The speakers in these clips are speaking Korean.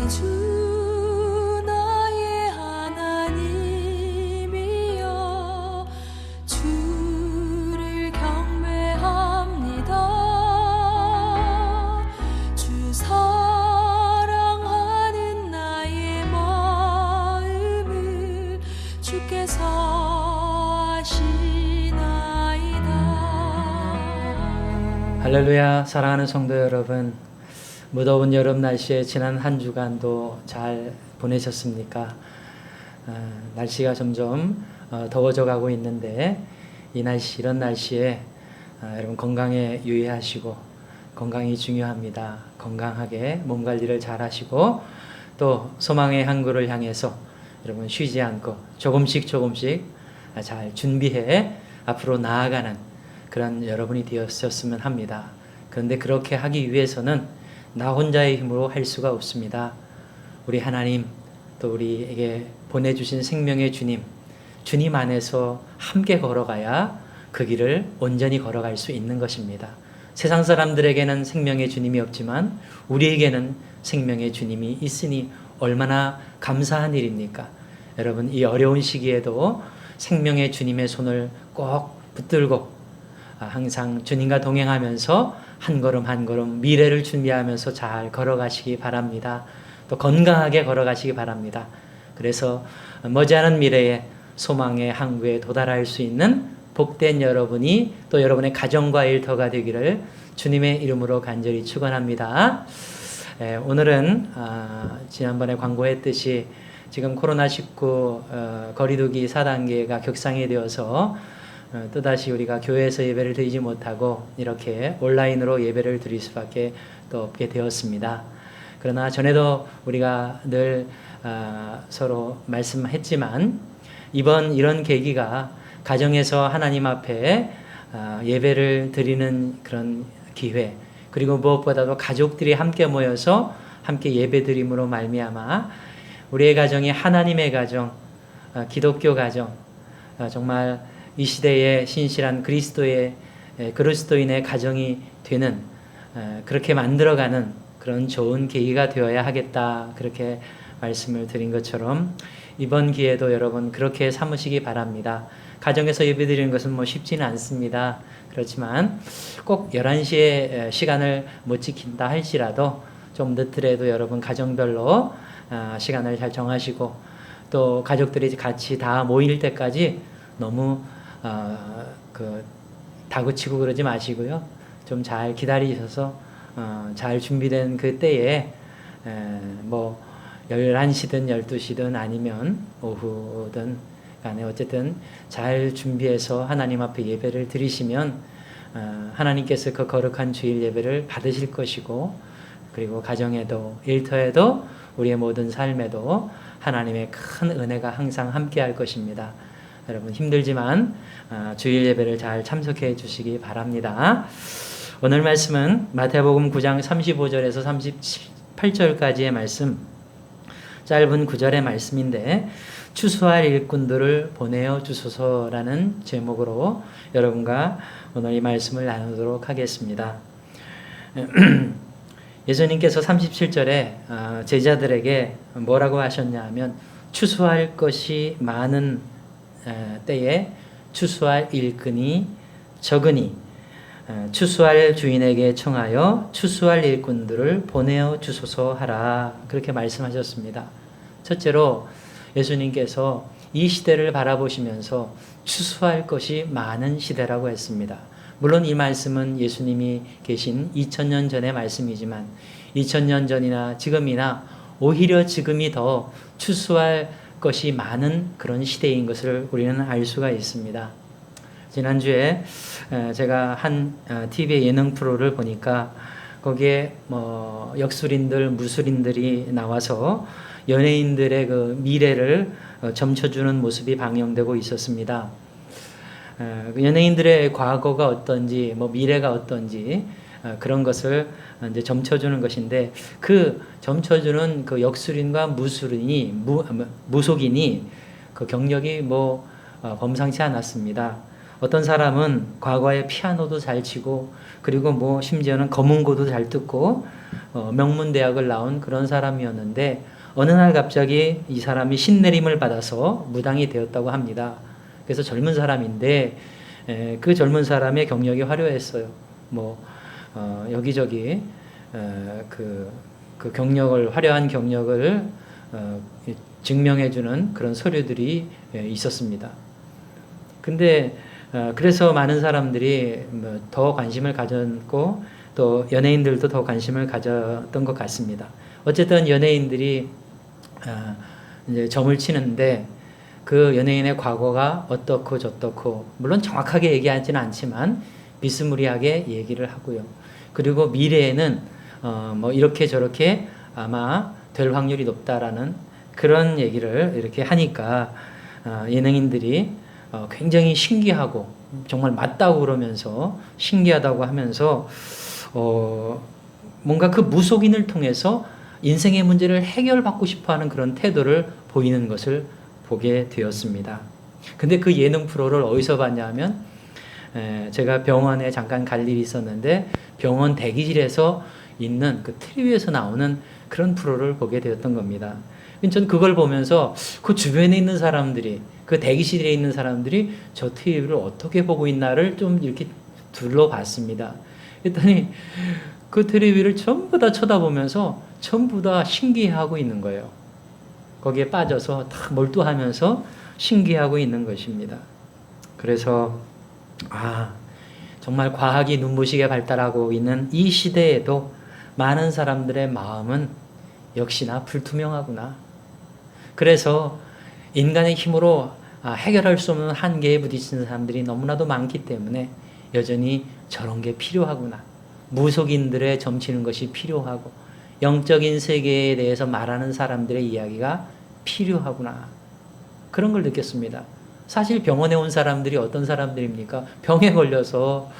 주 나의 하나님이여 주를 경배합니다. 주 사랑하는 나의 마음을 주께서 아시나이다. 할렐루야. 사랑하는 성도 여러분, 무더운 여름 날씨에 지난 한 주간도 잘 보내셨습니까? 날씨가 점점 더워져 가고 있는데 이런 날씨에 여러분 건강에 유의하시고, 건강이 중요합니다. 건강하게 몸 관리를 잘 하시고, 또 소망의 항구를 향해서 여러분 쉬지 않고 조금씩 잘 준비해 앞으로 나아가는 그런 여러분이 되었으면 합니다. 그런데 그렇게 하기 위해서는 나 혼자의 힘으로 할 수가 없습니다. 우리 하나님, 또 우리에게 보내주신 생명의 주님 안에서 함께 걸어가야 그 길을 온전히 걸어갈 수 있는 것입니다. 세상 사람들에게는 생명의 주님이 없지만 우리에게는 생명의 주님이 있으니 얼마나 감사한 일입니까? 여러분, 이 어려운 시기에도 생명의 주님의 손을 꼭 붙들고 항상 주님과 동행하면서 한 걸음 미래를 준비하면서 잘 걸어가시기 바랍니다. 또 건강하게 걸어가시기 바랍니다. 그래서 머지않은 미래에 소망의 항구에 도달할 수 있는 복된 여러분이, 또 여러분의 가정과 일터가 되기를 주님의 이름으로 간절히 축원합니다. 오늘은 지난번에 광고했듯이 지금 코로나19 거리두기 4단계가 격상이 되어서 또다시 우리가 교회에서 예배를 드리지 못하고 이렇게 온라인으로 예배를 드릴 수밖에 또 없게 되었습니다. 그러나 전에도 우리가 늘 서로 말씀했지만 이번 이런 계기가 가정에서 하나님 앞에 예배를 드리는 그런 기회, 그리고 무엇보다도 가족들이 함께 모여서 함께 예배 드림으로 말미암아 우리의 가정이 하나님의 가정, 기독교 가정, 정말 이 시대의 신실한 그리스도인의 가정이 되는, 그렇게 만들어가는 그런 좋은 계기가 되어야 하겠다, 그렇게 말씀을 드린 것처럼 이번 기회도 여러분 그렇게 삼으시기 바랍니다. 가정에서 예배드리는 것은 쉽지는 않습니다. 그렇지만 꼭 11시에 시간을 못 지킨다 할지라도 좀 늦더라도 여러분 가정별로 시간을 잘 정하시고, 또 가족들이 같이 다 모일 때까지 너무 다그치고 그러지 마시고요. 좀 잘 기다리셔서 잘 준비된 그 때에 11시든 12시든 아니면 오후든 간에 어쨌든 잘 준비해서 하나님 앞에 예배를 드리시면 하나님께서 그 거룩한 주일 예배를 받으실 것이고, 그리고 가정에도 일터에도 우리의 모든 삶에도 하나님의 큰 은혜가 항상 함께 할 것입니다. 여러분 힘들지만 주일 예배를 잘 참석해 주시기 바랍니다. 오늘 말씀은 마태복음 9장 35절에서 38절까지의 말씀, 짧은 9절의 말씀인데 추수할 일꾼들을 보내어 주소서라는 제목으로 여러분과 오늘 이 말씀을 나누도록 하겠습니다. 예수님께서 37절에 제자들에게 뭐라고 하셨냐 하면, 추수할 것이 많은 때에 추수할 일꾼이 적으니 추수할 주인에게 청하여 추수할 일꾼들을 보내어 주소서 하라, 그렇게 말씀하셨습니다. 첫째로 예수님께서 이 시대를 바라보시면서 추수할 것이 많은 시대라고 했습니다. 물론 이 말씀은 예수님이 계신 2000년 전의 말씀이지만 2000년 전이나 지금이나 오히려 지금이 더 추수할 것이 많은 그런 시대인 것을 우리는 알 수가 있습니다. 지난주에 제가 한 TV의 예능 프로를 보니까 거기에 역술인들, 무술인들이 나와서 연예인들의 그 미래를 점쳐주는 모습이 방영되고 있었습니다. 연예인들의 과거가 어떤지, 미래가 어떤지 그런 것을 이제 점쳐주는 것인데, 그 점쳐주는 그 역술인과 무속인이 그 경력이 범상치 않았습니다. 어떤 사람은 과거에 피아노도 잘 치고, 그리고 심지어는 검은고도 잘 뜯고, 명문대학을 나온 그런 사람이었는데 어느 날 갑자기 이 사람이 신내림을 받아서 무당이 되었다고 합니다. 그래서 젊은 사람인데 그 젊은 사람의 경력이 화려했어요. 여기저기 그 경력을 화려한 경력을 증명해주는 그런 서류들이 있었습니다. 근데 그래서 많은 사람들이 더 관심을 가졌고 또 연예인들도 더 관심을 가졌던 것 같습니다. 어쨌든 연예인들이 이제 점을 치는데 그 연예인의 과거가 어떻고 저떻고 물론 정확하게 얘기하지는 않지만 비스무리하게 얘기를 하고요. 그리고 미래에는 이렇게 저렇게 아마 될 확률이 높다라는 그런 얘기를 이렇게 하니까 예능인들이 굉장히 신기하고 정말 맞다고 그러면서 신기하다고 하면서 뭔가 그 무속인을 통해서 인생의 문제를 해결받고 싶어하는 그런 태도를 보이는 것을 보게 되었습니다. 근데 그 예능 프로를 어디서 봤냐 하면 제가 병원에 잠깐 갈 일이 있었는데 병원 대기실에서 있는 그 TV에서 나오는 그런 프로를 보게 되었던 겁니다. 전 그걸 보면서 그 주변에 있는 사람들이 그 대기실에 있는 사람들이 저 TV를 어떻게 보고 있나를 좀 이렇게 둘러봤습니다. 그랬더니 그 TV를 전부 다 쳐다보면서 전부 다 신기해하고 있는 거예요. 거기에 빠져서 다 몰두하면서 신기해하고 있는 것입니다. 그래서 정말 과학이 눈부시게 발달하고 있는 이 시대에도 많은 사람들의 마음은 역시나 불투명하구나. 그래서 인간의 힘으로 해결할 수 없는 한계에 부딪히는 사람들이 너무나도 많기 때문에 여전히 저런 게 필요하구나. 무속인들의 점치는 것이 필요하고 영적인 세계에 대해서 말하는 사람들의 이야기가 필요하구나. 그런 걸 느꼈습니다. 사실 병원에 온 사람들이 어떤 사람들입니까? 병에 걸려서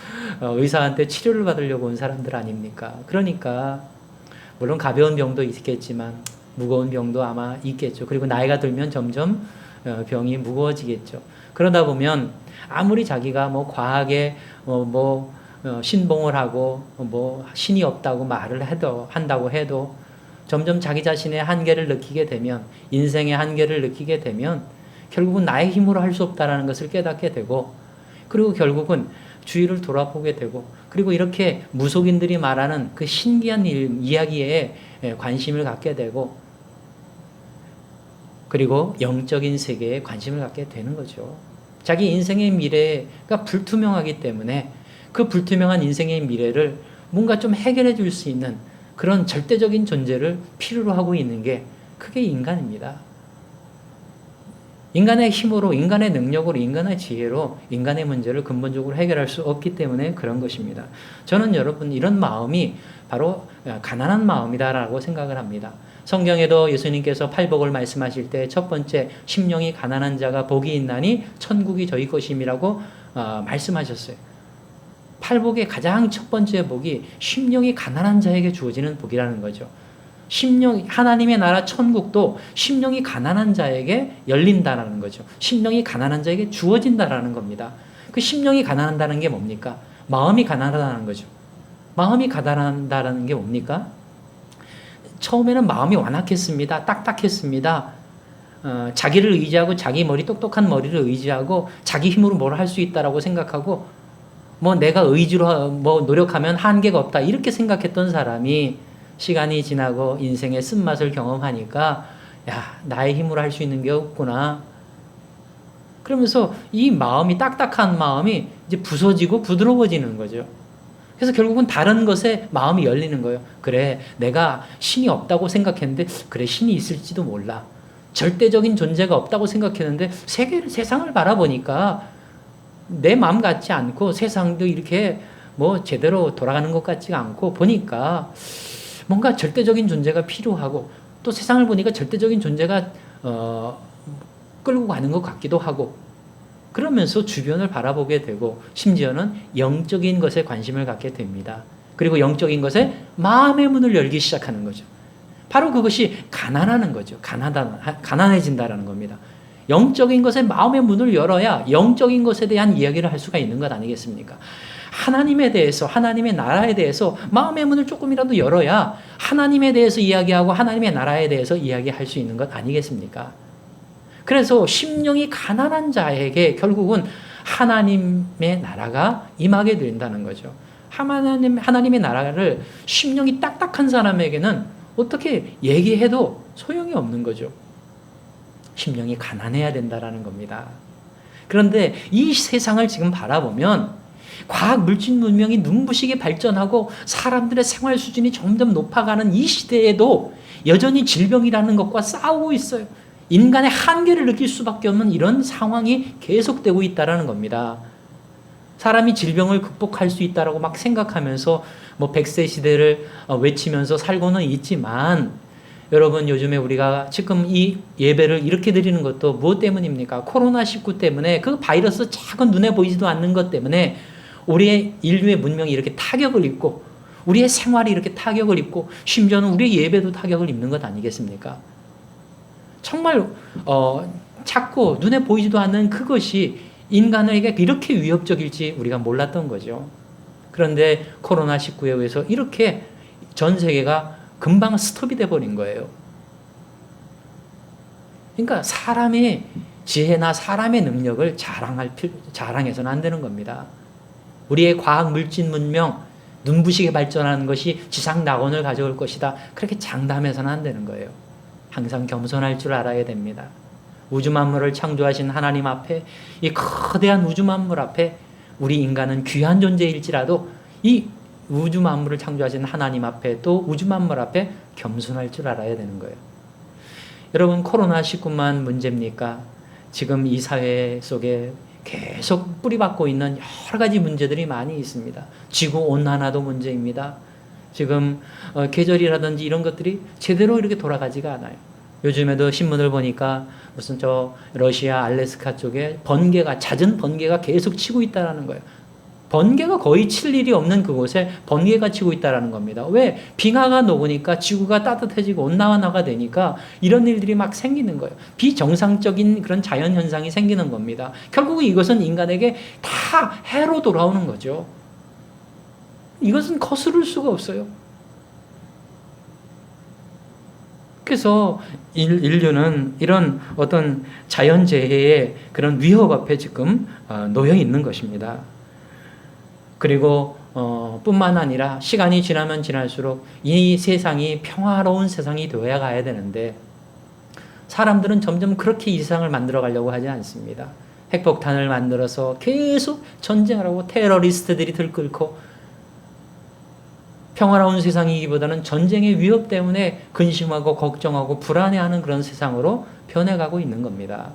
의사한테 치료를 받으려고 온 사람들 아닙니까? 그러니까 물론 가벼운 병도 있겠지만 무거운 병도 아마 있겠죠. 그리고 나이가 들면 점점 병이 무거워지겠죠. 그러다 보면 아무리 자기가 과학에 신봉을 하고 신이 없다고 말을 한다고 해도 점점 자기 자신의 한계를 느끼게 되면 인생의 한계를 느끼게 되면 결국은 나의 힘으로 할 수 없다는 것을 깨닫게 되고 그리고 결국은 주위를 돌아보게 되고 그리고 이렇게 무속인들이 말하는 그 신기한 이야기에 관심을 갖게 되고 그리고 영적인 세계에 관심을 갖게 되는 거죠. 자기 인생의 미래가 불투명하기 때문에 그 불투명한 인생의 미래를 뭔가 좀 해결해 줄 수 있는 그런 절대적인 존재를 필요로 하고 있는 게 그게 인간입니다. 인간의 힘으로, 인간의 능력으로, 인간의 지혜로 인간의 문제를 근본적으로 해결할 수 없기 때문에 그런 것입니다. 저는 여러분 이런 마음이 바로 가난한 마음이다라고 생각을 합니다. 성경에도 예수님께서 팔복을 말씀하실 때 첫 번째 심령이 가난한 자가 복이 있나니 천국이 저희 것임이라고 말씀하셨어요. 팔복의 가장 첫 번째 복이 심령이 가난한 자에게 주어지는 복이라는 거죠. 하나님의 나라 천국도 심령이 가난한 자에게 열린다라는 거죠. 심령이 가난한 자에게 주어진다라는 겁니다. 그 심령이 가난하다는 게 뭡니까? 마음이 가난하다는 거죠. 마음이 가난하다는 게 뭡니까? 처음에는 마음이 완악했습니다. 딱딱했습니다. 자기를 의지하고 자기 똑똑한 머리를 의지하고 자기 힘으로 뭘 할 수 있다라고 생각하고 내가 의지로 노력하면 한계가 없다 이렇게 생각했던 사람이 시간이 지나고 인생의 쓴맛을 경험하니까 나의 힘으로 할 수 있는 게 없구나. 그러면서 이 마음이 딱딱한 마음이 이제 부서지고 부드러워지는 거죠. 그래서 결국은 다른 것에 마음이 열리는 거예요. 그래, 내가 신이 없다고 생각했는데 그래, 신이 있을지도 몰라. 절대적인 존재가 없다고 생각했는데 세상을 바라보니까 내 마음 같지 않고 세상도 이렇게 제대로 돌아가는 것 같지가 않고 보니까 뭔가 절대적인 존재가 필요하고 또 세상을 보니까 절대적인 존재가 끌고 가는 것 같기도 하고 그러면서 주변을 바라보게 되고 심지어는 영적인 것에 관심을 갖게 됩니다. 그리고 영적인 것에 마음의 문을 열기 시작하는 거죠. 바로 그것이 가난하는 거죠. 가난해진다라는 겁니다. 영적인 것에 마음의 문을 열어야 영적인 것에 대한 이야기를 할 수가 있는 것 아니겠습니까? 하나님에 대해서, 하나님의 나라에 대해서 마음의 문을 조금이라도 열어야 하나님에 대해서 이야기하고 하나님의 나라에 대해서 이야기할 수 있는 것 아니겠습니까? 그래서 심령이 가난한 자에게 결국은 하나님의 나라가 임하게 된다는 거죠. 하나님의 나라를 심령이 딱딱한 사람에게는 어떻게 얘기해도 소용이 없는 거죠. 심령이 가난해야 된다는 겁니다. 그런데 이 세상을 지금 바라보면 과학 물질 문명이 눈부시게 발전하고 사람들의 생활 수준이 점점 높아가는 이 시대에도 여전히 질병이라는 것과 싸우고 있어요. 인간의 한계를 느낄 수밖에 없는 이런 상황이 계속되고 있다는 겁니다. 사람이 질병을 극복할 수 있다라고 막 생각하면서 100세 시대를 외치면서 살고는 있지만, 여러분 요즘에 우리가 지금 이 예배를 이렇게 드리는 것도 무엇 때문입니까? 코로나19 때문에, 그 바이러스 작은 눈에 보이지도 않는 것 때문에 우리의 인류의 문명이 이렇게 타격을 입고 우리의 생활이 이렇게 타격을 입고 심지어는 우리의 예배도 타격을 입는 것 아니겠습니까? 정말 작고 눈에 보이지도 않는 그것이 인간에게 이렇게 위협적일지 우리가 몰랐던 거죠. 그런데 코로나19에 의해서 이렇게 전 세계가 금방 스톱이 돼버린 거예요. 그러니까 사람의 지혜나 사람의 능력을 자랑해서는 안 되는 겁니다. 우리의 과학 물질 문명, 눈부시게 발전하는 것이 지상 낙원을 가져올 것이다, 그렇게 장담해서는 안 되는 거예요. 항상 겸손할 줄 알아야 됩니다. 우주 만물을 창조하신 하나님 앞에, 이 거대한 우주 만물 앞에 우리 인간은 귀한 존재일지라도 이 우주 만물을 창조하신 하나님 앞에, 또 우주 만물 앞에 겸손할 줄 알아야 되는 거예요. 여러분, 코로나19만 문제입니까? 지금 이 사회 속에 계속 뿌리박고 있는 여러 가지 문제들이 많이 있습니다. 지구온난화도 문제입니다. 지금 계절이라든지 이런 것들이 제대로 이렇게 돌아가지가 않아요. 요즘에도 신문을 보니까 무슨 러시아 알래스카 쪽에 잦은 번개가 계속 치고 있다는 거예요. 번개가 거의 칠 일이 없는 그곳에 번개가 치고 있다는 겁니다. 왜? 빙하가 녹으니까 지구가 따뜻해지고 온난화가 되니까 이런 일들이 막 생기는 거예요. 비정상적인 그런 자연현상이 생기는 겁니다. 결국은 이것은 인간에게 다 해로 돌아오는 거죠. 이것은 거스를 수가 없어요. 그래서 인류는 이런 어떤 자연재해의 그런 위협 앞에 지금 놓여 있는 것입니다. 그리고 뿐만 아니라 시간이 지나면 지날수록 이 세상이 평화로운 세상이 되어야 가야 되는데, 사람들은 점점 그렇게 이 세상을 만들어 가려고 하지 않습니다. 핵폭탄을 만들어서 계속 전쟁을 하고 테러리스트들이 들끓고, 평화로운 세상이기보다는 전쟁의 위협 때문에 근심하고 걱정하고 불안해하는 그런 세상으로 변해가고 있는 겁니다.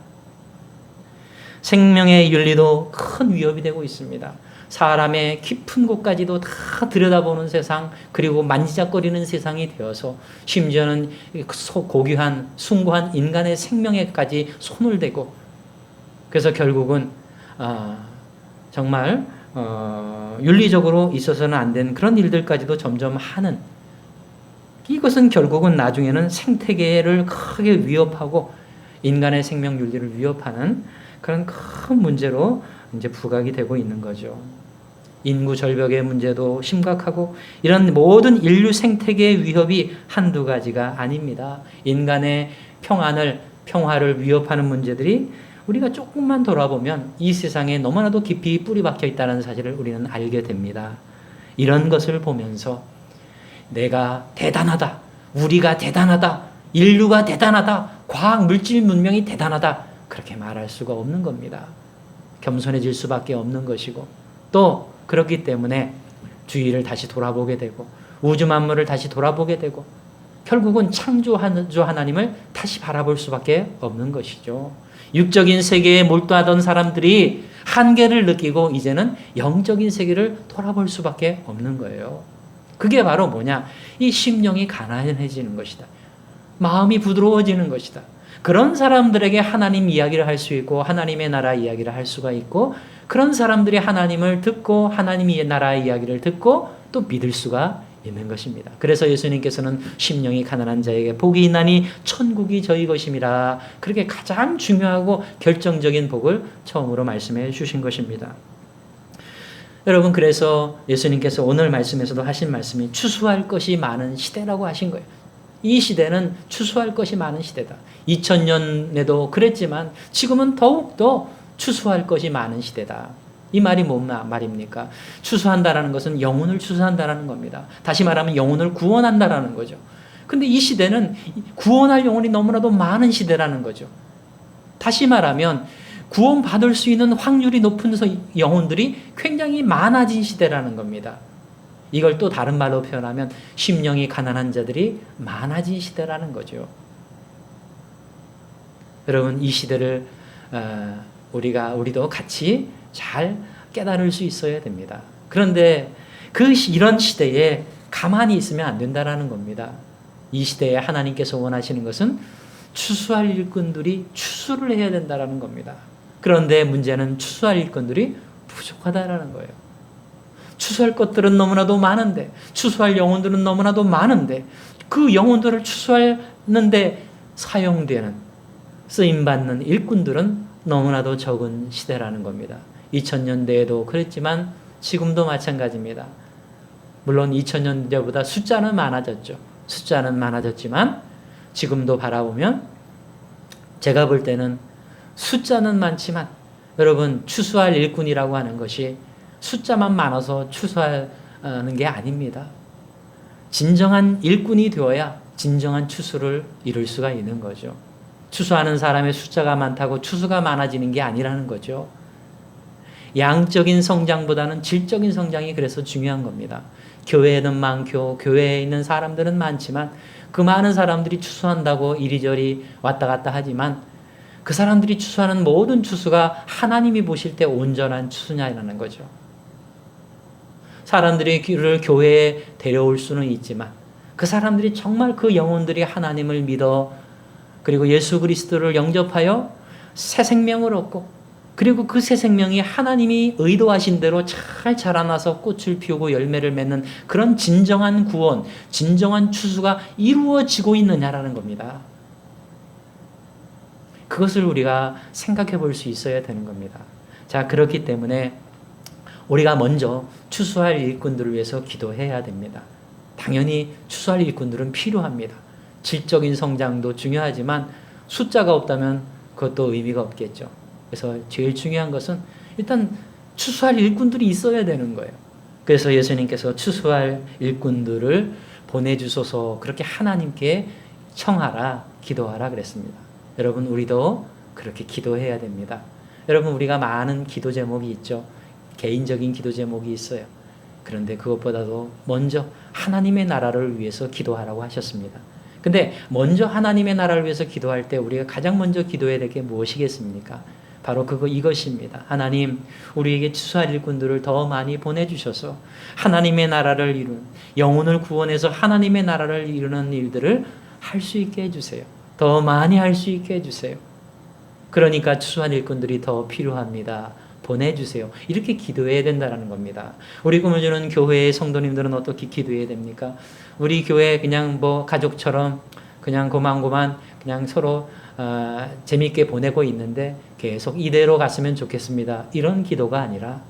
생명의 윤리도 큰 위협이 되고 있습니다. 사람의 깊은 곳까지도 다 들여다보는 세상, 그리고 만지작거리는 세상이 되어서 심지어는 고귀한 숭고한 인간의 생명에까지 손을 대고, 그래서 결국은 정말 윤리적으로 있어서는 안 되는 그런 일들까지도 점점 하는, 이것은 결국은 나중에는 생태계를 크게 위협하고 인간의 생명 윤리를 위협하는 그런 큰 문제로 이제 부각이 되고 있는 거죠. 인구 절벽의 문제도 심각하고, 이런 모든 인류 생태계의 위협이 한두 가지가 아닙니다. 인간의 평화를 위협하는 문제들이 우리가 조금만 돌아보면 이 세상에 너무나도 깊이 뿌리 박혀 있다는 사실을 우리는 알게 됩니다. 이런 것을 보면서 내가 대단하다, 우리가 대단하다, 인류가 대단하다, 과학 물질 문명이 대단하다, 그렇게 말할 수가 없는 겁니다. 겸손해질 수밖에 없는 것이고, 또 그렇기 때문에 주위를 다시 돌아보게 되고 우주 만물을 다시 돌아보게 되고 결국은 창조주 하나님을 다시 바라볼 수밖에 없는 것이죠. 육적인 세계에 몰두하던 사람들이 한계를 느끼고 이제는 영적인 세계를 돌아볼 수밖에 없는 거예요. 그게 바로 뭐냐? 이 심령이 가난해지는 것이다. 마음이 부드러워지는 것이다. 그런 사람들에게 하나님 이야기를 할 수 있고 하나님의 나라 이야기를 할 수가 있고, 그런 사람들이 하나님을 듣고 하나님의 나라의 이야기를 듣고 또 믿을 수가 있는 것입니다. 그래서 예수님께서는 심령이 가난한 자에게 복이 있나니 천국이 저희 것임이라, 그렇게 가장 중요하고 결정적인 복을 처음으로 말씀해 주신 것입니다. 여러분, 그래서 예수님께서 오늘 말씀에서도 하신 말씀이 추수할 것이 많은 시대라고 하신 거예요. 이 시대는 추수할 것이 많은 시대다. 2000년에도 그랬지만 지금은 더욱더 추수할 것이 많은 시대다. 이 말이 뭔 말입니까? 추수한다라는 것은 영혼을 추수한다라는 겁니다. 다시 말하면 영혼을 구원한다라는 거죠. 근데 이 시대는 구원할 영혼이 너무나도 많은 시대라는 거죠. 다시 말하면 구원받을 수 있는 확률이 높은 영혼들이 굉장히 많아진 시대라는 겁니다. 이걸 또 다른 말로 표현하면 심령이 가난한 자들이 많아진 시대라는 거죠. 여러분, 이 시대를 우리도 같이 잘 깨달을 수 있어야 됩니다. 그런데 이런 시대에 가만히 있으면 안 된다는 겁니다. 이 시대에 하나님께서 원하시는 것은 추수할 일꾼들이 추수를 해야 된다는 겁니다. 그런데 문제는 추수할 일꾼들이 부족하다는 거예요. 추수할 것들은 너무나도 많은데, 추수할 영혼들은 너무나도 많은데, 그 영혼들을 추수하는데 사용되는, 쓰임받는 일꾼들은 너무나도 적은 시대라는 겁니다. 2000년대에도 그랬지만 지금도 마찬가지입니다. 물론 2000년대보다 숫자는 많아졌죠. 숫자는 많아졌지만 지금도 바라보면 제가 볼 때는 숫자는 많지만 여러분, 추수할 일꾼이라고 하는 것이 숫자만 많아서 추수하는 게 아닙니다. 진정한 일꾼이 되어야 진정한 추수를 이룰 수가 있는 거죠. 추수하는 사람의 숫자가 많다고 추수가 많아지는 게 아니라는 거죠. 양적인 성장보다는 질적인 성장이 그래서 중요한 겁니다. 교회에는 많고 교회에 있는 사람들은 많지만 그 많은 사람들이 추수한다고 이리저리 왔다 갔다 하지만 그 사람들이 추수하는 모든 추수가 하나님이 보실 때 온전한 추수냐라는 거죠. 사람들이 그를 교회에 데려올 수는 있지만 그 사람들이 정말 그 영혼들이 하나님을 믿어 그리고 예수 그리스도를 영접하여 새 생명을 얻고 그리고 그 새 생명이 하나님이 의도하신 대로 잘 자라나서 꽃을 피우고 열매를 맺는 그런 진정한 구원, 진정한 추수가 이루어지고 있느냐라는 겁니다. 그것을 우리가 생각해 볼 수 있어야 되는 겁니다. 자, 그렇기 때문에 우리가 먼저 추수할 일꾼들을 위해서 기도해야 됩니다. 당연히 추수할 일꾼들은 필요합니다. 질적인 성장도 중요하지만 숫자가 없다면 그것도 의미가 없겠죠. 그래서 제일 중요한 것은 일단 추수할 일꾼들이 있어야 되는 거예요. 그래서 예수님께서 추수할 일꾼들을 보내주소서 그렇게 하나님께 청하라, 기도하라 그랬습니다. 여러분, 우리도 그렇게 기도해야 됩니다. 여러분, 우리가 많은 기도 제목이 있죠. 개인적인 기도 제목이 있어요. 그런데 그것보다도 먼저 하나님의 나라를 위해서 기도하라고 하셨습니다. 근데 먼저 하나님의 나라를 위해서 기도할 때 우리가 가장 먼저 기도해야 될 게 무엇이겠습니까? 바로 이것입니다. 하나님, 우리에게 추수할 일꾼들을 더 많이 보내주셔서 하나님의 나라를 이루는, 영혼을 구원해서 하나님의 나라를 이루는 일들을 할 수 있게 해주세요. 더 많이 할 수 있게 해주세요. 그러니까 추수할 일꾼들이 더 필요합니다. 보내주세요. 이렇게 기도해야 된다는 겁니다. 우리 꿈을 주는 교회의 성도님들은 어떻게 기도해야 됩니까? 우리 교회 그냥 가족처럼 그냥 고만고만 그냥 서로 재미있게 보내고 있는데 계속 이대로 갔으면 좋겠습니다. 이런 기도가 아니라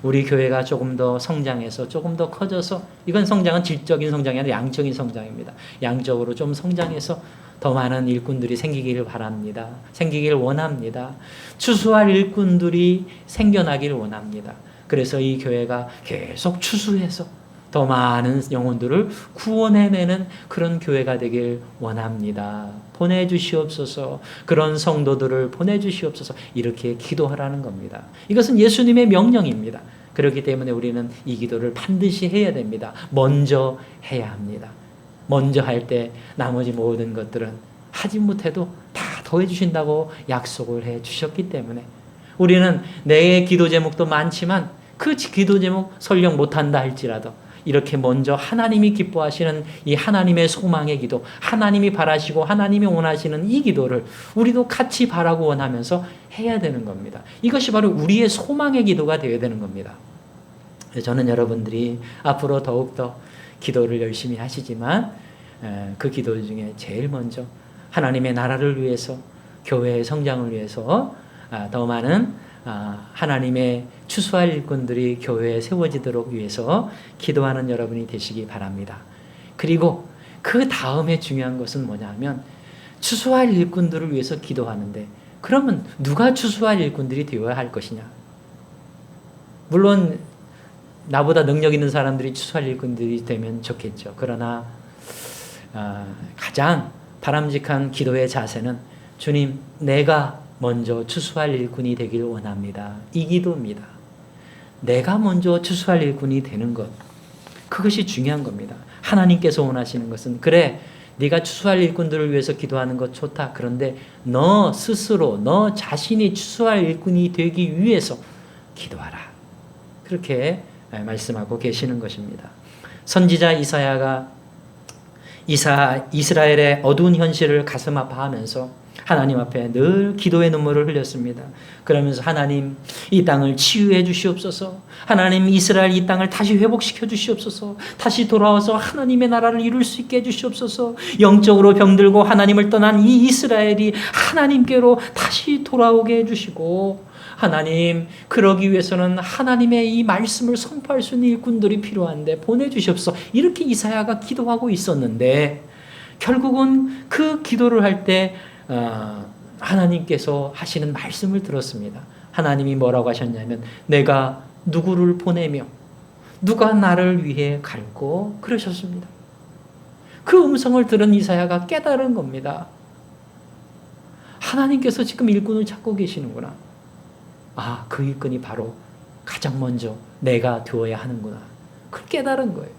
우리 교회가 조금 더 성장해서 조금 더 커져서, 이건 성장은 질적인 성장이 아니라 양적인 성장입니다. 양적으로 좀 성장해서 더 많은 일꾼들이 생기기를 바랍니다. 생기길 원합니다. 추수할 일꾼들이 생겨나길 원합니다. 그래서 이 교회가 계속 추수해서 더 많은 영혼들을 구원해내는 그런 교회가 되길 원합니다. 보내주시옵소서. 그런 성도들을 보내주시옵소서. 이렇게 기도하라는 겁니다. 이것은 예수님의 명령입니다. 그렇기 때문에 우리는 이 기도를 반드시 해야 됩니다. 먼저 해야 합니다. 먼저 할 때 나머지 모든 것들은 하지 못해도 다 더해 주신다고 약속을 해 주셨기 때문에 우리는 내 기도 제목도 많지만 그 기도 제목 설령 못한다 할지라도 이렇게 먼저 하나님이 기뻐하시는 이 하나님의 소망의 기도, 하나님이 바라시고 하나님이 원하시는 이 기도를 우리도 같이 바라고 원하면서 해야 되는 겁니다. 이것이 바로 우리의 소망의 기도가 되어야 되는 겁니다. 저는 여러분들이 앞으로 더욱더 기도를 열심히 하시지만 그 기도 중에 제일 먼저 하나님의 나라를 위해서, 교회의 성장을 위해서 더 많은 하나님의 추수할 일꾼들이 교회에 세워지도록 위해서 기도하는 여러분이 되시기 바랍니다. 그리고 그 다음에 중요한 것은 뭐냐면 추수할 일꾼들을 위해서 기도하는데 그러면 누가 추수할 일꾼들이 되어야 할 것이냐? 물론 나보다 능력 있는 사람들이 추수할 일꾼들이 되면 좋겠죠. 그러나 가장 바람직한 기도의 자세는 주님, 내가 먼저 추수할 일꾼이 되길 원합니다. 이 기도입니다. 내가 먼저 추수할 일꾼이 되는 것, 그것이 중요한 겁니다. 하나님께서 원하시는 것은 그래, 네가 추수할 일꾼들을 위해서 기도하는 것 좋다. 그런데 너 스스로, 너 자신이 추수할 일꾼이 되기 위해서 기도하라. 그렇게 말씀하고 계시는 것입니다. 선지자 이사야가 이스라엘의 어두운 현실을 가슴 아파하면서 하나님 앞에 늘 기도의 눈물을 흘렸습니다. 그러면서 하나님, 이 땅을 치유해 주시옵소서. 하나님, 이스라엘 이 땅을 다시 회복시켜 주시옵소서. 다시 돌아와서 하나님의 나라를 이룰 수 있게 해 주시옵소서. 영적으로 병들고 하나님을 떠난 이 이스라엘이 하나님께로 다시 돌아오게 해 주시고, 하나님, 그러기 위해서는 하나님의 이 말씀을 선포할 수 있는 일꾼들이 필요한데 보내주시옵소서. 이렇게 이사야가 기도하고 있었는데 결국은 그 기도를 할 때 하나님께서 하시는 말씀을 들었습니다. 하나님이 뭐라고 하셨냐면 내가 누구를 보내며 누가 나를 위해 갈고 그러셨습니다. 그 음성을 들은 이사야가 깨달은 겁니다. 하나님께서 지금 일꾼을 찾고 계시는구나. 그 일꾼이 바로 가장 먼저 내가 되어야 하는구나. 그걸 깨달은 거예요.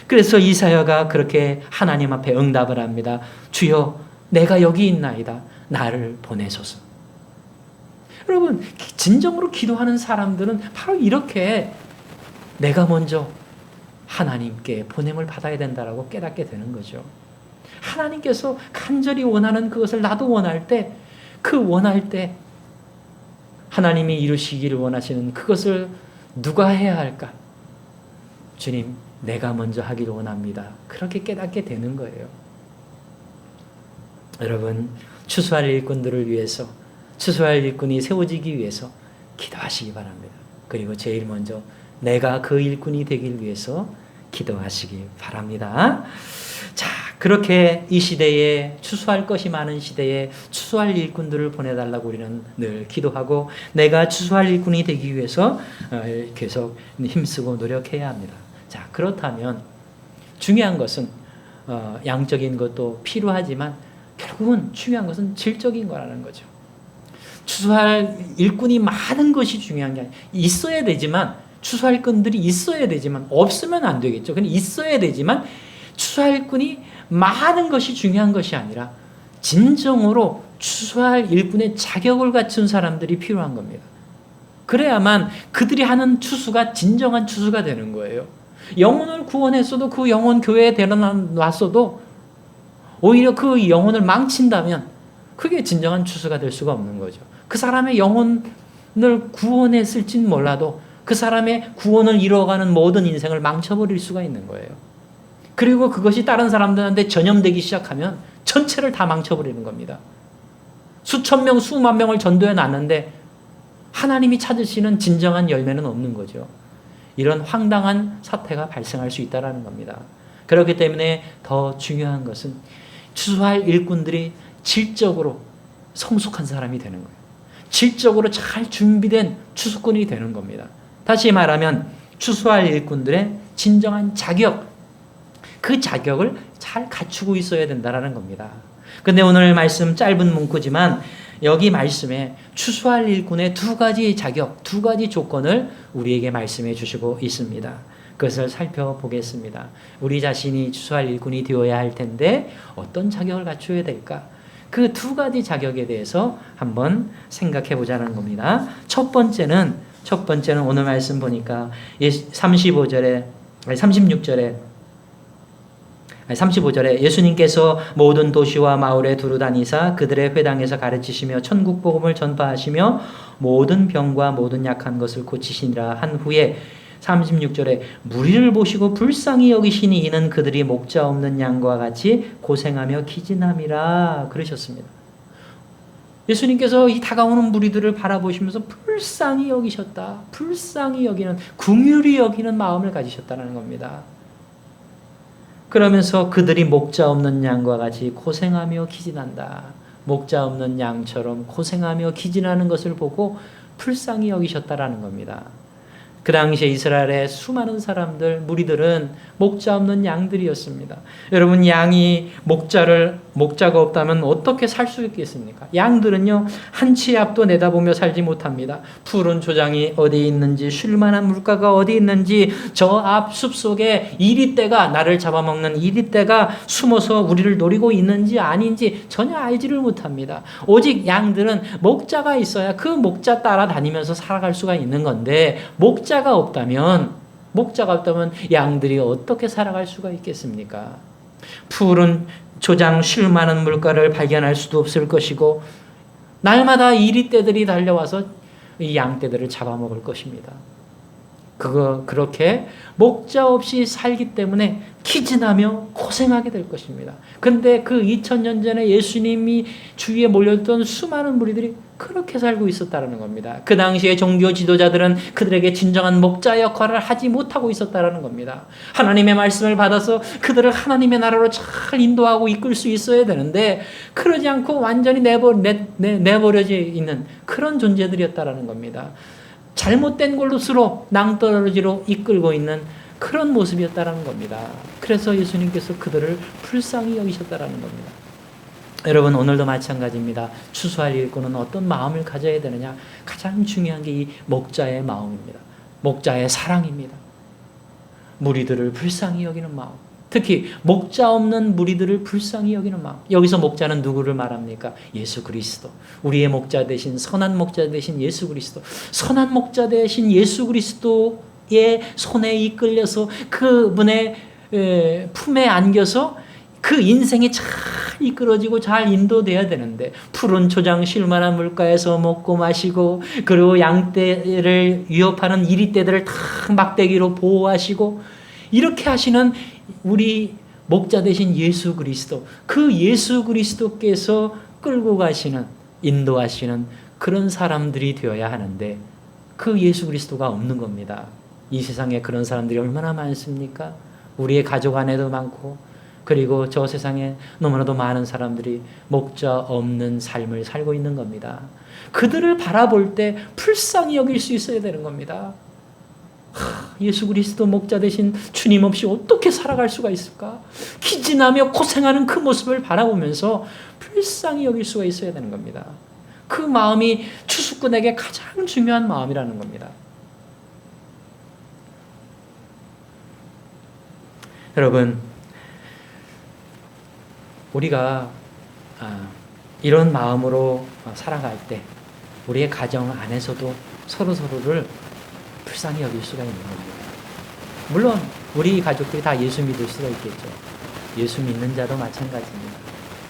그래서 이사야가 그렇게 하나님 앞에 응답을 합니다. 주여, 내가 여기 있나이다. 나를 보내소서. 여러분, 진정으로 기도하는 사람들은 바로 이렇게 내가 먼저 하나님께 보냄을 받아야 된다라고 깨닫게 되는 거죠. 하나님께서 간절히 원하는 그것을 나도 원할 때, 원할 때 하나님이 이루시기를 원하시는 그것을 누가 해야 할까? 주님, 내가 먼저 하기를 원합니다. 그렇게 깨닫게 되는 거예요. 여러분, 추수할 일꾼들을 위해서, 추수할 일꾼이 세워지기 위해서 기도하시기 바랍니다. 그리고 제일 먼저 내가 그 일꾼이 되길 위해서 기도하시기 바랍니다. 자, 그렇게 이 시대에 추수할 것이 많은 시대에 추수할 일꾼들을 보내달라고 우리는 늘 기도하고 내가 추수할 일꾼이 되기 위해서 계속 힘쓰고 노력해야 합니다. 자, 그렇다면 중요한 것은 양적인 것도 필요하지만 결국은 중요한 것은 질적인 거라는 거죠. 추수할 일꾼이 많은 것이 중요한 게 아니라 있어야 되지만 추수할 꾼들이 있어야 되지만 없으면 안 되겠죠. 근데 있어야 되지만 추수할 일꾼이 많은 것이 중요한 것이 아니라 진정으로 추수할 일꾼의 자격을 갖춘 사람들이 필요한 겁니다. 그래야만 그들이 하는 추수가 진정한 추수가 되는 거예요. 영혼을 구원했어도 그 영혼 교회에 데려놨어도 오히려 그 영혼을 망친다면 그게 진정한 추수가 될 수가 없는 거죠. 그 사람의 영혼을 구원했을진 몰라도 그 사람의 구원을 이루어가는 모든 인생을 망쳐버릴 수가 있는 거예요. 그리고 그것이 다른 사람들한테 전염되기 시작하면 전체를 다 망쳐버리는 겁니다. 수천 명, 수만 명을 전도해 놨는데 하나님이 찾으시는 진정한 열매는 없는 거죠. 이런 황당한 사태가 발생할 수 있다는 겁니다. 그렇기 때문에 더 중요한 것은 추수할 일꾼들이 질적으로 성숙한 사람이 되는 거예요. 질적으로 잘 준비된 추수꾼이 되는 겁니다. 다시 말하면 추수할 일꾼들의 진정한 자격, 그 자격을 잘 갖추고 있어야 된다는 겁니다. 근데 오늘 말씀 짧은 문구지만 여기 말씀에 추수할 일꾼의 두 가지 자격, 두 가지 조건을 우리에게 말씀해 주시고 있습니다. 그것을 살펴보겠습니다. 우리 자신이 추수할 일꾼이 되어야 할 텐데 어떤 자격을 갖춰야 될까? 그 두 가지 자격에 대해서 한번 생각해 보자는 겁니다. 첫 번째는 오늘 말씀 보니까 35절에 예수님께서 모든 도시와 마을에 두루 다니사 그들의 회당에서 가르치시며 천국 복음을 전파하시며 모든 병과 모든 약한 것을 고치시니라 한 후에 36절에 무리를 보시고 불쌍히 여기시니 이는 그들이 목자 없는 양과 같이 고생하며 기진함이라 그러셨습니다. 예수님께서 이 다가오는 무리들을 바라보시면서 불쌍히 여기셨다. 불쌍히 여기는, 긍휼히 여기는 마음을 가지셨다는 겁니다. 그러면서 그들이 목자 없는 양과 같이 고생하며 기진한다. 목자 없는 양처럼 고생하며 기진하는 것을 보고 불쌍히 여기셨다라는 겁니다. 그 당시에 이스라엘의 수많은 사람들, 무리들은 목자 없는 양들이었습니다. 여러분, 양이 목자가 없다면 어떻게 살 수 있겠습니까? 양들은요, 한치 앞도 내다보며 살지 못합니다. 푸른 조장이 어디 있는지, 쉴만한 물가가 어디 있는지, 저 앞 숲속에 이리떼가, 나를 잡아먹는 이리떼가 숨어서 우리를 노리고 있는지 아닌지 전혀 알지를 못합니다. 오직 양들은 목자가 있어야 그 목자 따라다니면서 살아갈 수가 있는 건데, 목자가 없다면 양들이 어떻게 살아갈 수가 있겠습니까? 푸른 조장 쉴 만한 물가를 발견할 수도 없을 것이고, 날마다 이리떼들이 달려와서 이 양떼들을 잡아먹을 것입니다. 그렇게 목자 없이 살기 때문에 기진하며 고생하게 될 것입니다. 근데 그 2000년 전에 예수님이 주위에 몰렸던 수많은 무리들이 그렇게 살고 있었다는 겁니다. 그 당시에 종교 지도자들은 그들에게 진정한 목자 역할을 하지 못하고 있었다는 겁니다. 하나님의 말씀을 받아서 그들을 하나님의 나라로 잘 인도하고 이끌 수 있어야 되는데, 그러지 않고 완전히 내버려져 있는 그런 존재들이었다는 겁니다. 잘못된 곳으로 낭떠러지로 이끌고 있는 그런 모습이었다는 겁니다. 그래서 예수님께서 그들을 불쌍히 여기셨다는 겁니다. 여러분, 오늘도 마찬가지입니다. 추수할 일꾼은 어떤 마음을 가져야 되느냐? 가장 중요한 게 이 목자의 마음입니다. 목자의 사랑입니다. 무리들을 불쌍히 여기는 마음. 특히 목자 없는 무리들을 불쌍히 여기는 마음. 여기서 목자는 누구를 말합니까? 예수 그리스도. 우리의 목자 되신, 선한 목자 되신 예수 그리스도. 선한 목자 되신 예수 그리스도의 손에 이끌려서 그분의 품에 안겨서 그 인생이 잘 이끌어지고 잘 인도돼야 되는데, 푸른 초장 쉴만한 물가에서 먹고 마시고, 그리고 양떼를 위협하는 이리떼들을 다 막대기로 보호하시고, 이렇게 하시는 우리 목자 되신 예수 그리스도, 그 예수 그리스도께서 끌고 가시는, 인도하시는 그런 사람들이 되어야 하는데, 그 예수 그리스도가 없는 겁니다. 이 세상에 그런 사람들이 얼마나 많습니까? 우리의 가족 안에도 많고, 그리고 저 세상에 너무나도 많은 사람들이 목자 없는 삶을 살고 있는 겁니다. 그들을 바라볼 때 불쌍히 여길 수 있어야 되는 겁니다. 예수 그리스도 목자 되신 주님 없이 어떻게 살아갈 수가 있을까? 기진하며 고생하는 그 모습을 바라보면서 불쌍히 여길 수가 있어야 되는 겁니다. 그 마음이 추수꾼에게 가장 중요한 마음이라는 겁니다. 여러분, 우리가 이런 마음으로 살아갈 때 우리의 가정 안에서도 서로서로를 불쌍히 여길 수가 있는 겁니다. 물론 우리 가족들이 다 예수 믿을 수가 있겠죠. 예수 믿는 자도 마찬가지입니다.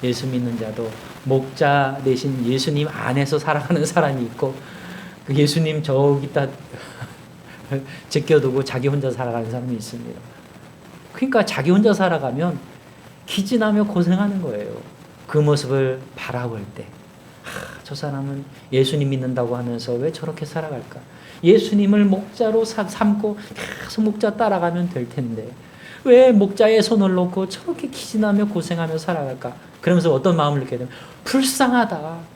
예수 믿는 자도 목자 대신 예수님 안에서 살아가는 사람이 있고, 그 예수님 저기다 제껴두고 자기 혼자 살아가는 사람이 있습니다. 그러니까 자기 혼자 살아가면 기진하며 고생하는 거예요. 그 모습을 바라볼 때, 저 사람은 예수님 믿는다고 하면서 왜 저렇게 살아갈까? 예수님을 목자로 삼고 계속 목자 따라가면 될 텐데 왜 목자의 손을 놓고 저렇게 기진하며 고생하며 살아갈까? 그러면서 어떤 마음을 느껴야 됩니까? 불쌍하다.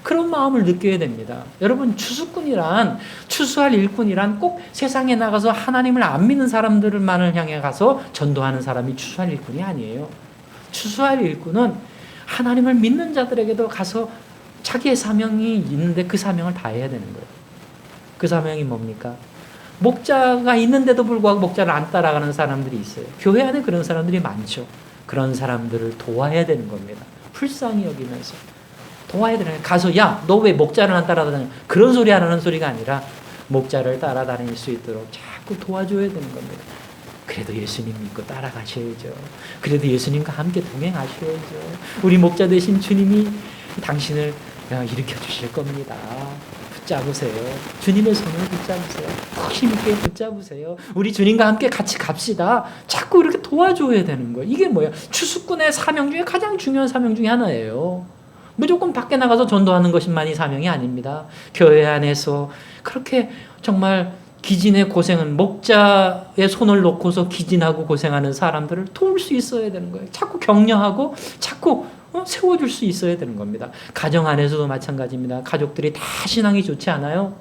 그런 마음을 느껴야 됩니다. 여러분, 추수할 일꾼이란 꼭 세상에 나가서 하나님을 안 믿는 사람들만을 향해 가서 전도하는 사람이 추수할 일꾼이 아니에요. 추수할 일꾼은 하나님을 믿는 자들에게도 가서 자기의 사명이 있는데 그 사명을 다해야 되는 거예요. 그 사명이 뭡니까? 목자가 있는데도 불구하고 목자를 안 따라가는 사람들이 있어요. 교회 안에 그런 사람들이 많죠. 그런 사람들을 도와야 되는 겁니다. 불쌍히 여기면서 도와야 되는 거예요. 가서 야, 너 왜 목자를 안 따라다녀? 그런 소리 하라는 소리가 아니라 목자를 따라다닐 수 있도록 자꾸 도와줘야 되는 겁니다. 그래도 예수님 믿고 따라가셔야죠. 그래도 예수님과 함께 동행하셔야죠. 우리 목자 되신 주님이 당신을 일으켜 주실 겁니다. 붙잡으세요. 주님의 손을 붙잡으세요. 힘있게 붙잡으세요. 우리 주님과 함께 같이 갑시다. 자꾸 이렇게 도와줘야 되는 거예요. 이게 뭐예요? 추수꾼의 사명 중에 가장 중요한 사명 중에 하나예요. 무조건 밖에 나가서 전도하는 것만이 사명이 아닙니다. 교회 안에서 그렇게 정말 기진의 고생은 목자의 손을 놓고서 기진하고 고생하는 사람들을 도울 수 있어야 되는 거예요. 자꾸 격려하고 자꾸 세워줄 수 있어야 되는 겁니다. 가정 안에서도 마찬가지입니다. 가족들이 다 신앙이 좋지 않아요?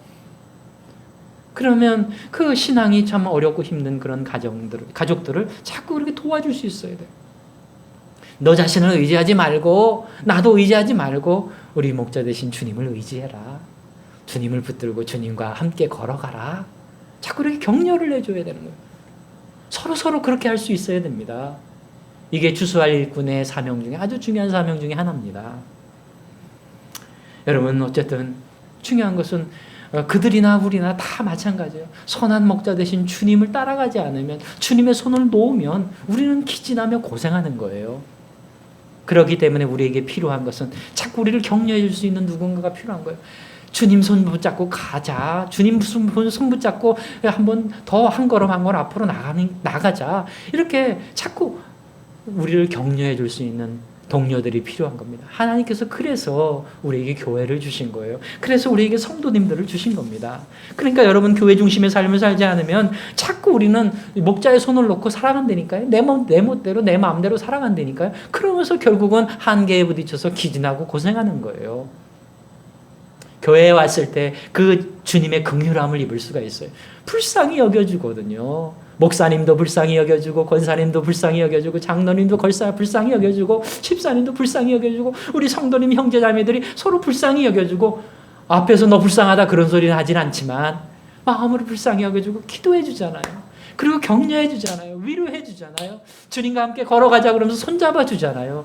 그러면 그 신앙이 참 어렵고 힘든 그런 가족들을 자꾸 그렇게 도와줄 수 있어야 돼요. 너 자신을 의지하지 말고 나도 의지하지 말고 우리 목자 되신 주님을 의지해라. 주님을 붙들고 주님과 함께 걸어가라. 자꾸 이렇게 격려를 해줘야 되는 거예요. 서로 그렇게 할 수 있어야 됩니다. 이게 주수할 일꾼의 사명 중에 아주 중요한 사명 중에 하나입니다. 여러분 어쨌든 중요한 것은 그들이나 우리나 다 마찬가지예요. 선한 목자 되신 주님을 따라가지 않으면 주님의 손을 놓으면 우리는 기진하며 고생하는 거예요. 그렇기 때문에 우리에게 필요한 것은 자꾸 우리를 격려해 줄 수 있는 누군가가 필요한 거예요. 주님 손 붙잡고 가자. 주님 손 붙잡고 한번 더 한 걸음 앞으로 나가자. 이렇게 자꾸 우리를 격려해 줄 수 있는 동료들이 필요한 겁니다. 하나님께서 그래서 우리에게 교회를 주신 거예요. 그래서 우리에게 성도님들을 주신 겁니다. 그러니까 여러분 교회 중심의 삶을 살지 않으면 자꾸 우리는 목자의 손을 놓고 살아간다니까요. 내 멋대로 내 마음대로 살아간다니까요. 그러면서 결국은 한계에 부딪혀서 기진하고 고생하는 거예요. 교회에 왔을 때 그 주님의 긍휼함을 입을 수가 있어요. 불쌍히 여겨주거든요. 목사님도 불쌍히 여겨주고 권사님도 불쌍히 여겨주고 장로님도 불쌍히 여겨주고 집사님도 불쌍히 여겨주고 우리 성도님 형제자매들이 서로 불쌍히 여겨주고 앞에서 너 불쌍하다 그런 소리는 하진 않지만 마음으로 불쌍히 여겨주고 기도해 주잖아요. 그리고 격려해 주잖아요. 위로해 주잖아요. 주님과 함께 걸어가자 그러면서 손잡아 주잖아요.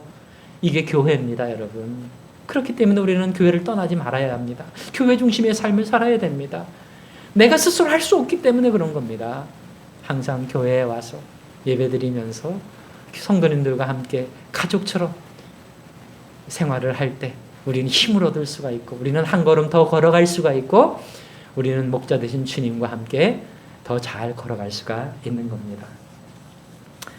이게 교회입니다, 여러분. 그렇기 때문에 우리는 교회를 떠나지 말아야 합니다. 교회 중심의 삶을 살아야 됩니다. 내가 스스로 할 수 없기 때문에 그런 겁니다. 항상 교회에 와서 예배드리면서 성도님들과 함께 가족처럼 생활을 할 때 우리는 힘을 얻을 수가 있고 우리는 한 걸음 더 걸어갈 수가 있고 우리는 목자 되신 주님과 함께 더 잘 걸어갈 수가 있는 겁니다.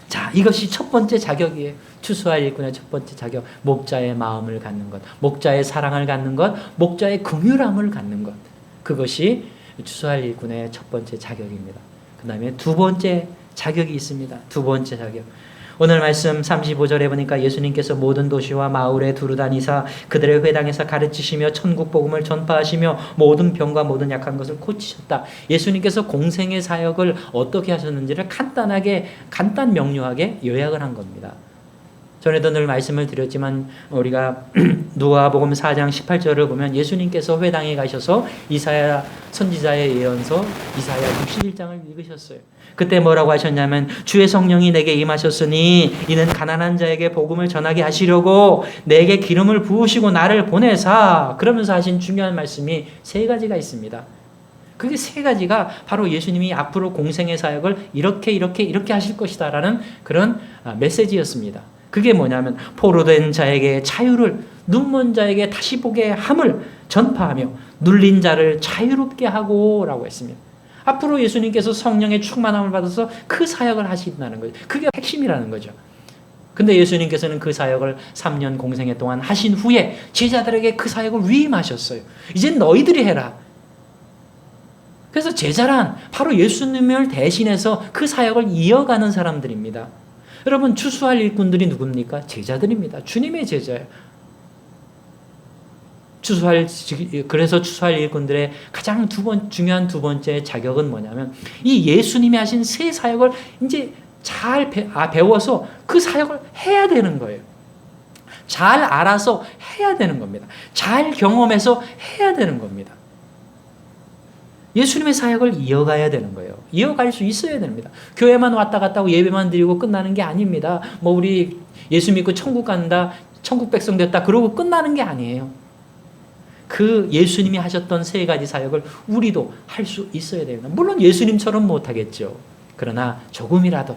자, 이것이 첫 번째 자격이에요. 추수할 일꾼의 첫 번째 자격, 목자의 마음을 갖는 것, 목자의 사랑을 갖는 것, 목자의 긍휼함을 갖는 것. 그것이 추수할 일꾼의 첫 번째 자격입니다. 그 다음에 두 번째 자격이 있습니다. 두 번째 자격. 오늘 말씀 35절에 보니까 예수님께서 모든 도시와 마을에 두루다니사 그들의 회당에서 가르치시며 천국 복음을 전파하시며 모든 병과 모든 약한 것을 고치셨다. 예수님께서 공생의 사역을 어떻게 하셨는지를 간단 명료하게 요약을 한 겁니다. 전에도 늘 말씀을 드렸지만 우리가 누가복음 4장 18절을 보면 예수님께서 회당에 가셔서 이사야 선지자의 예언서 이사야 61장을 읽으셨어요. 그때 뭐라고 하셨냐면 주의 성령이 내게 임하셨으니 이는 가난한 자에게 복음을 전하게 하시려고 내게 기름을 부으시고 나를 보내사, 그러면서 하신 중요한 말씀이 세 가지가 있습니다. 그게 세 가지가 바로 예수님이 앞으로 공생의 사역을 이렇게 하실 것이다 라는 그런 메시지였습니다. 그게 뭐냐면 포로된 자에게 자유를, 눈먼 자에게 다시 보게 함을 전파하며 눌린 자를 자유롭게 하고 라고 했습니다. 앞으로 예수님께서 성령의 충만함을 받아서 그 사역을 하신다는 거죠. 그게 핵심이라는 거죠. 근데 예수님께서는 그 사역을 3년 공생애 동안 하신 후에 제자들에게 그 사역을 위임하셨어요. 이제 너희들이 해라. 그래서 제자란 바로 예수님을 대신해서 그 사역을 이어가는 사람들입니다. 여러분 추수할 일꾼들이 누굽니까? 제자들입니다. 주님의 제자예요. 그래서 추수할 일꾼들의 가장 중요한 두 번째 자격은 뭐냐면 이 예수님이 하신 새 사역을 이제 잘 배워서 그 사역을 해야 되는 거예요. 잘 알아서 해야 되는 겁니다. 잘 경험해서 해야 되는 겁니다. 예수님의 사역을 이어가야 되는 거예요. 이어갈 수 있어야 됩니다. 교회만 왔다 갔다 하고 예배만 드리고 끝나는 게 아닙니다. 뭐 우리 예수 믿고 천국 간다, 천국 백성 됐다 그러고 끝나는 게 아니에요. 그 예수님이 하셨던 세 가지 사역을 우리도 할 수 있어야 됩니다. 물론 예수님처럼 못하겠죠. 그러나 조금이라도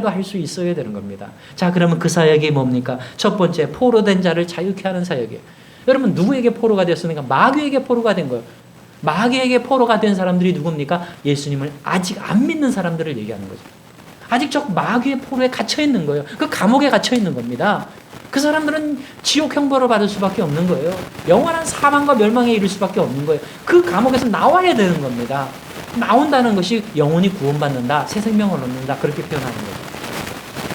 할 수 있어야 되는 겁니다. 자, 그러면 그 사역이 뭡니까? 첫 번째, 포로된 자를 자유케 하는 사역이에요. 여러분 누구에게 포로가 됐습니까? 마귀에게 포로가 된 거예요. 마귀에게 포로가 된 사람들이 누굽니까? 예수님을 아직 안 믿는 사람들을 얘기하는 거죠. 아직 저 마귀의 포로에 갇혀 있는 거예요. 그 감옥에 갇혀 있는 겁니다. 그 사람들은 지옥 형벌을 받을 수밖에 없는 거예요. 영원한 사망과 멸망에 이를 수밖에 없는 거예요. 그 감옥에서 나와야 되는 겁니다. 나온다는 것이 영혼이 구원받는다, 새 생명을 얻는다, 그렇게 표현하는 거죠.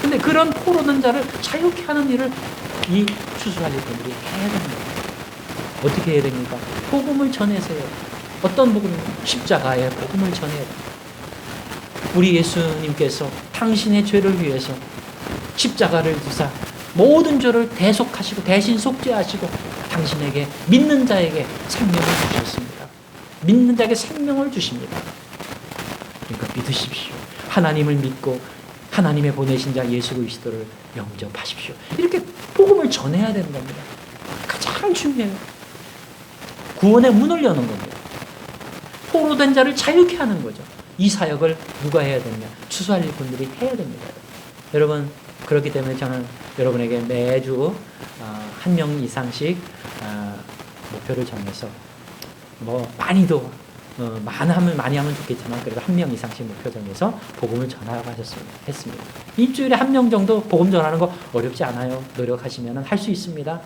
근데 그런 포로된 자를 자유케 하는 일을 이 추수할 일꾼들이 해야 됩니다. 어떻게 해야 됩니까? 복음을 전해서요. 어떤 복음입니까? 십자가의 복음을 전해야 됩니다. 우리 예수님께서 당신의 죄를 위해서 십자가를 지사 모든 죄를 대속하시고 대신 속죄하시고 당신에게 믿는 자에게 생명을 주셨습니다. 믿는 자에게 생명을 주십니다. 그러니까 믿으십시오. 하나님을 믿고 하나님의 보내신 자 예수 그리스도를 영접하십시오. 이렇게 복음을 전해야 되는 겁니다. 가장 중요해요. 구원의 문을 여는 겁니다. 포로된 자를 자유케 하는 거죠. 이 사역을 누가 해야 되느냐? 추수할 일꾼들이 해야 됩니다. 여러분, 그렇기 때문에 저는 여러분에게 매주 한 명 이상씩 목표를 정해서 많이 하면 좋겠지만 그래도 한 명 이상씩 목표 정해서 복음을 전하라고 했습니다. 일주일에 한 명 정도 복음 전하는 거 어렵지 않아요. 노력하시면 할 수 있습니다.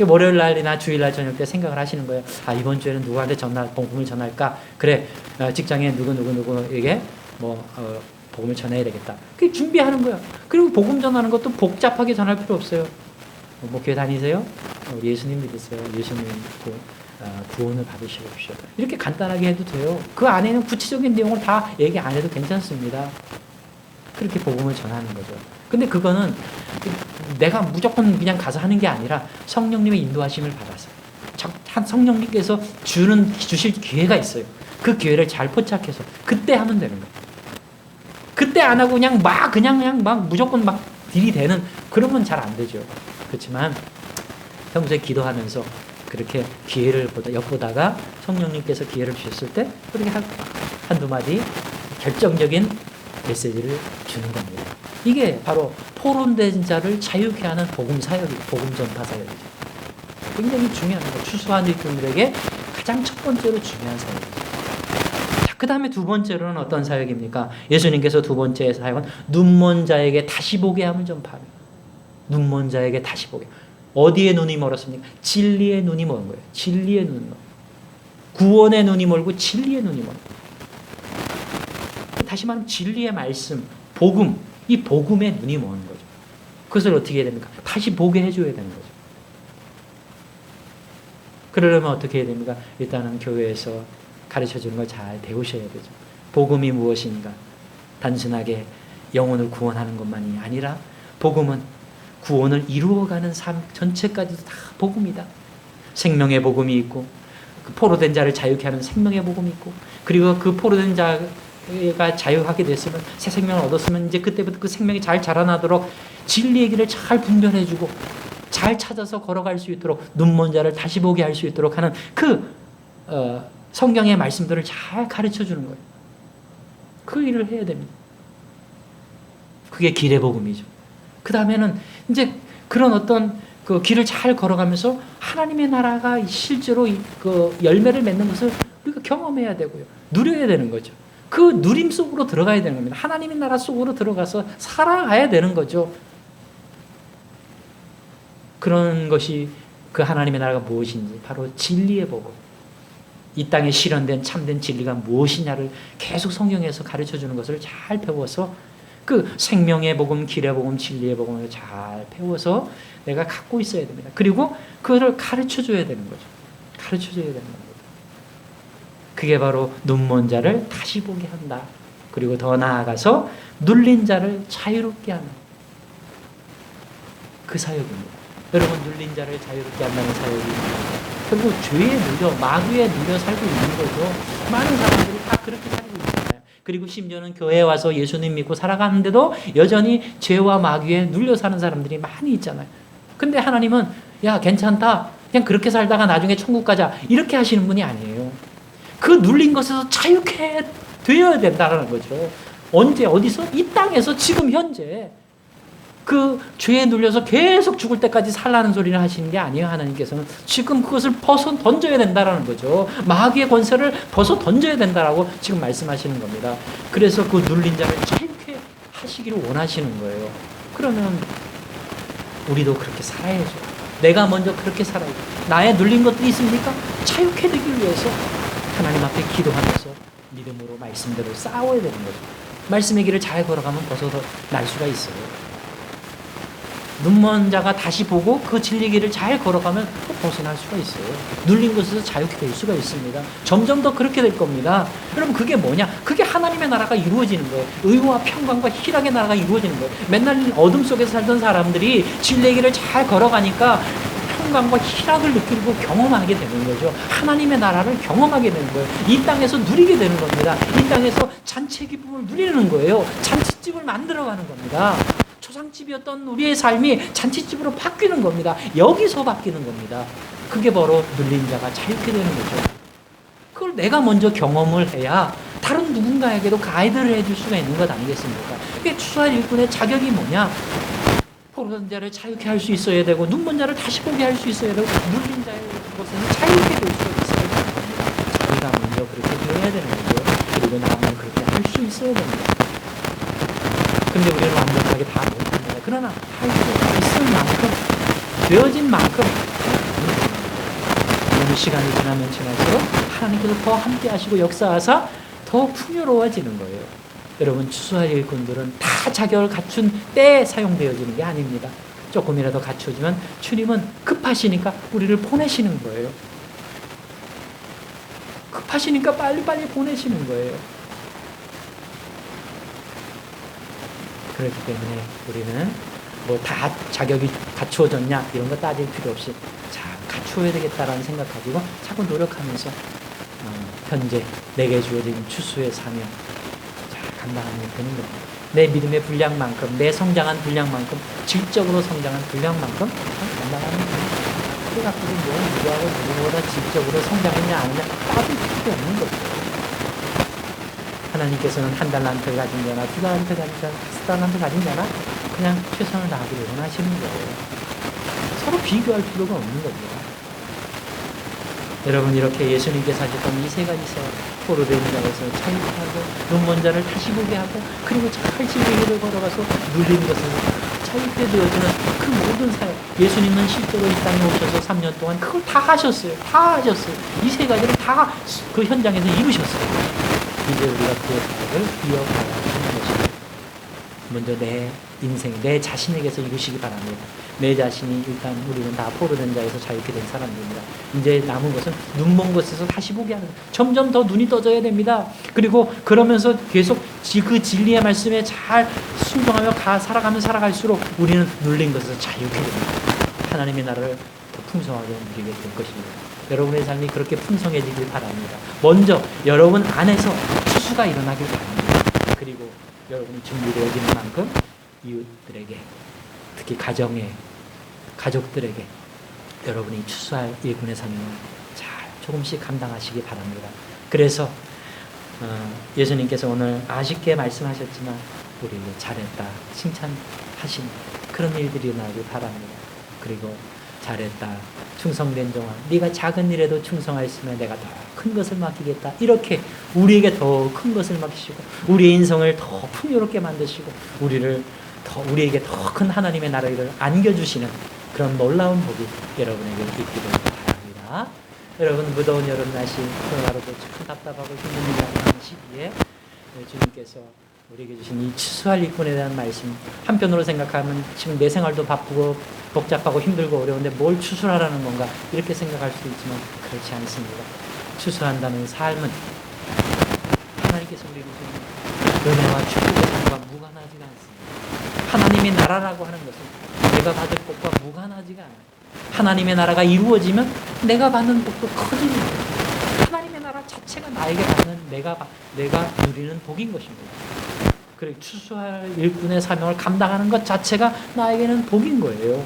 월요일 날이나 주일 날 저녁 때 생각을 하시는 거예요. 이번 주에는 누구한테 복음을 전할까? 그래, 직장에 누구에게 복음을 전해야 되겠다. 그게 준비하는 거야. 그리고 복음 전하는 것도 복잡하게 전할 필요 없어요. 교회 다니세요? 우리 예수님 믿으세요. 예수님 믿고 구원을 받으시옵시오. 이렇게 간단하게 해도 돼요. 그 안에는 구체적인 내용을 다 얘기 안 해도 괜찮습니다. 그렇게 복음을 전하는 거죠. 근데 그거는 내가 무조건 그냥 가서 하는 게 아니라 성령님의 인도하심을 받아서 성령님께서 주실 기회가 있어요. 그 기회를 잘 포착해서 그때 하면 되는 거예요. 그때 안 하고 그냥 무조건 들이대는 그러면 잘 안 되죠. 그렇지만 평소에 기도하면서 그렇게 기회를 엿보다가 성령님께서 기회를 주셨을 때 그렇게 한두 마디 결정적인 메시지를 주는 겁니다. 이게 바로 포로된 자를 자유케 하는 복음 사역이죠. 복음 전파 사역이죠. 굉장히 중요한 거. 추수한 일꾼들에게 가장 첫 번째로 중요한 사역이죠. 그 다음에 두 번째로는 어떤 사역입니까? 예수님께서 두 번째 사역은 눈먼 자에게 다시 보게 함을 전파합니다. 눈먼 자에게 다시 보게. 어디에 눈이 멀었습니까? 진리의 눈이 먼 거예요. 진리의 눈이 멀. 구원의 눈이 멀고 진리의 눈이 멀. 다시 말하면 진리의 말씀, 복음, 이 복음의 눈이 먼 거죠. 그것을 어떻게 해야 됩니까? 다시 보게 해줘야 되는 거죠. 그러려면 어떻게 해야 됩니까? 일단은 교회에서 가르쳐주는 걸 잘 배우셔야 되죠. 복음이 무엇인가? 단순하게 영혼을 구원하는 것만이 아니라 복음은 구원을 이루어가는 삶 전체까지도 다 복음이다. 생명의 복음이 있고 그 포로된 자를 자유케 하는 생명의 복음이 있고 그리고 그 포로된 자가 자유하게 됐으면 새 생명을 얻었으면 이제 그때부터 그 생명이 잘 자라나도록 진리의 길을 잘 분별해주고 잘 찾아서 걸어갈 수 있도록 눈먼 자를 다시 보게 할 수 있도록 하는 성경의 말씀들을 잘 가르쳐주는 거예요. 그 일을 해야 됩니다. 그게 길의 복음이죠. 그 다음에는 이제 그런 어떤 그 길을 잘 걸어가면서 하나님의 나라가 실제로 그 열매를 맺는 것을 우리가 경험해야 되고요. 누려야 되는 거죠. 그 누림 속으로 들어가야 되는 겁니다. 하나님의 나라 속으로 들어가서 살아가야 되는 거죠. 그런 것이 그 하나님의 나라가 무엇인지 바로 진리의 복음. 이 땅에 실현된 참된 진리가 무엇이냐를 계속 성경에서 가르쳐주는 것을 잘 배워서 그 생명의 복음, 길의 복음, 진리의 복음을 잘 배워서 내가 갖고 있어야 됩니다. 그리고 그거를 가르쳐줘야 되는 거죠. 가르쳐줘야 되는 겁니다. 그게 바로 눈먼 자를 다시 보게 한다. 그리고 더 나아가서 눌린 자를 자유롭게 하는 그 사역입니다. 여러분, 눌린 자를 자유롭게 한다는 사역이 결국 죄에 눌려, 마귀에 눌려 살고 있는 거죠. 많은 사람들이 다 그렇게 살고 있잖아요. 그리고 심지어는 교회에 와서 예수님 믿고 살아가는데도 여전히 죄와 마귀에 눌려 사는 사람들이 많이 있잖아요. 근데 하나님은 야, 괜찮다. 그냥 그렇게 살다가 나중에 천국 가자. 이렇게 하시는 분이 아니에요. 그 눌린 것에서 자유케 되어야 된다는 거죠. 언제, 어디서? 이 땅에서 지금 현재. 그 죄에 눌려서 계속 죽을 때까지 살라는 소리를 하시는 게 아니에요. 하나님께서는 지금 그것을 벗어 던져야 된다는 거죠. 마귀의 권세를 벗어 던져야 된다라고 지금 말씀하시는 겁니다. 그래서 그 눌린 자를 자유케 하시기를 원하시는 거예요. 그러면 우리도 그렇게 살아야죠. 내가 먼저 그렇게 살아야죠. 나의 눌린 것들이 있습니까? 자유케 되기 위해서 하나님 앞에 기도하면서 믿음으로 말씀대로 싸워야 되는 거죠. 말씀의 길을 잘 걸어가면 벗어서 날 수가 있어요. 눈먼 자가 다시 보고 그 진리 길을 잘 걸어가면 또 벗어날 수가 있어요. 눌린 것에서 자유케 될 수가 있습니다. 점점 더 그렇게 될 겁니다. 여러분 그게 뭐냐? 그게 하나님의 나라가 이루어지는 거예요. 의와 평강과 희락의 나라가 이루어지는 거예요. 맨날 어둠 속에서 살던 사람들이 진리의 길을 잘 걸어가니까 평강과 희락을 느끼고 경험하게 되는 거죠. 하나님의 나라를 경험하게 되는 거예요. 이 땅에서 누리게 되는 겁니다. 이 땅에서 잔치 기쁨을 누리는 거예요. 잔치집을 만들어가는 겁니다. 초상집이었던 우리의 삶이 잔치집으로 바뀌는 겁니다. 여기서 바뀌는 겁니다. 그게 바로 눌린 자가 자유케 되는 거죠. 그걸 내가 먼저 경험을 해야 다른 누군가에게도 가이드를 해줄 수가 있는 것 아니겠습니까? 그게 추수할 일꾼의 자격이 뭐냐? 포로된 자를 자유케 할 수 있어야 되고 눈먼 자를 다시 보게 할 수 있어야 되고 눌린 자의 것에는 자유케 될 수 있어야 됩니다. 자기가 먼저 그렇게 되어야 되는 거죠. 그리고 나만 그렇게 할 수 있어야 됩니다. 근데 우리는 완벽하게 다 못합니다. 그러나 할 수 있을 만큼 되어진 만큼 너무 시간이 지나면 지날수록 하나님께서 더 함께 하시고 역사하사 더 풍요로워지는 거예요. 여러분 추수할 일꾼들은 다 자격을 갖춘 때에 사용되어지는 게 아닙니다. 조금이라도 갖춰지면 주님은 급하시니까 우리를 보내시는 거예요. 급하시니까 빨리빨리 보내시는 거예요. 그렇기 때문에 우리는 뭐 다 자격이 갖추어졌냐 이런 거 따질 필요 없이 자 갖추어야 되겠다라는 생각 가지고 자꾸 노력하면서 현재 내게 주어진 추수의 사명 감당하면 되는 겁니다. 내 믿음의 분량만큼 내 성장한 분량만큼 질적으로 성장한 분량만큼 감당하면 됩니다. 그래갖고 뭐 누구하고 누구보다 질적으로 성장했냐 아니냐 따질 필요 없는 거죠. 하나님께서는 한 달란트 가진 자나 두 달란트 가진 자나 다섯 달란트 가진 자나 그냥 최선을 다하기를 원하시는 거예요. 서로 비교할 필요가 없는 겁니다. 여러분 이렇게 예수님께서 하셨던 이 세 가지 세 포로된 자에서 자유하고 눈먼 자를 다시 보게 하고 그리고 잘 진리의 길을 걸어가서 눌린 것을 자유케 되어지는 그 모든 사역 예수님은 실제로 이 땅에 오셔서 3년 동안 그걸 다 하셨어요. 다 하셨어요. 이 세 가지를 다 그 현장에서 이루셨어요. 이제 우리가 그 사역을 이어가야 하는 것입니다. 먼저 내 인생, 내 자신에게서 이루시기 바랍니다. 내 자신이 일단 우리는 다 포로된 자에서 자유케 된 사람입니다. 이제 남은 것은 눈먼 것에서 다시 보게 하는 점점 더 눈이 떠져야 됩니다. 그리고 그러면서 계속 그 진리의 말씀에 잘 순종하며 살아가면 살아갈수록 우리는 눌린 것에서 자유케 됩니다. 하나님의 나라를 더 풍성하게 누리게 될 것입니다. 여러분의 삶이 그렇게 풍성해지길 바랍니다. 먼저 여러분 안에서 추수가 일어나길 바랍니다. 그리고 여러분이 준비되어지는 만큼 이웃들에게 특히 가정에 가족들에게 여러분이 추수할 일꾼의 사명을 잘 조금씩 감당하시기 바랍니다. 그래서 예수님께서 오늘 아쉽게 말씀하셨지만 우리를 잘했다 칭찬하신 그런 일들이 일어나길 바랍니다. 그리고 잘했다 충성된 종아 네가 작은 일에도 충성하였으면 내가 더 큰 것을 맡기겠다. 이렇게 우리에게 더 큰 것을 맡기시고 우리의 인생을 더 풍요롭게 만드시고 우리에게 더 큰 하나님의 나라를 안겨주시는 그런 놀라운 복이 여러분에게 있기를 바랍니다. 여러분 무더운 여름 날씨 코로나로도 참 답답하고 힘든 일하는 시기에 주님께서 우리에게 주신 이 추수할 일꾼에 대한 말씀 한편으로 생각하면 지금 내 생활도 바쁘고 복잡하고 힘들고 어려운데 뭘 추수하라는 건가 이렇게 생각할 수도 있지만 그렇지 않습니다. 추수한다는 삶은 하나님께서 우리에게 주신 은혜와 축복의 삶과 무관하지가 않습니다. 하나님의 나라라고 하는 것은 내가 받을 복과 무관하지가 않아요. 하나님의 나라가 이루어지면 내가 받는 복도 커지는 거예요. 하나님의 나라 자체가 나에게 받는 내가 누리는 복인 것입니다. 그리고 추수할 일꾼의 사명을 감당하는 것 자체가 나에게는 복인 거예요.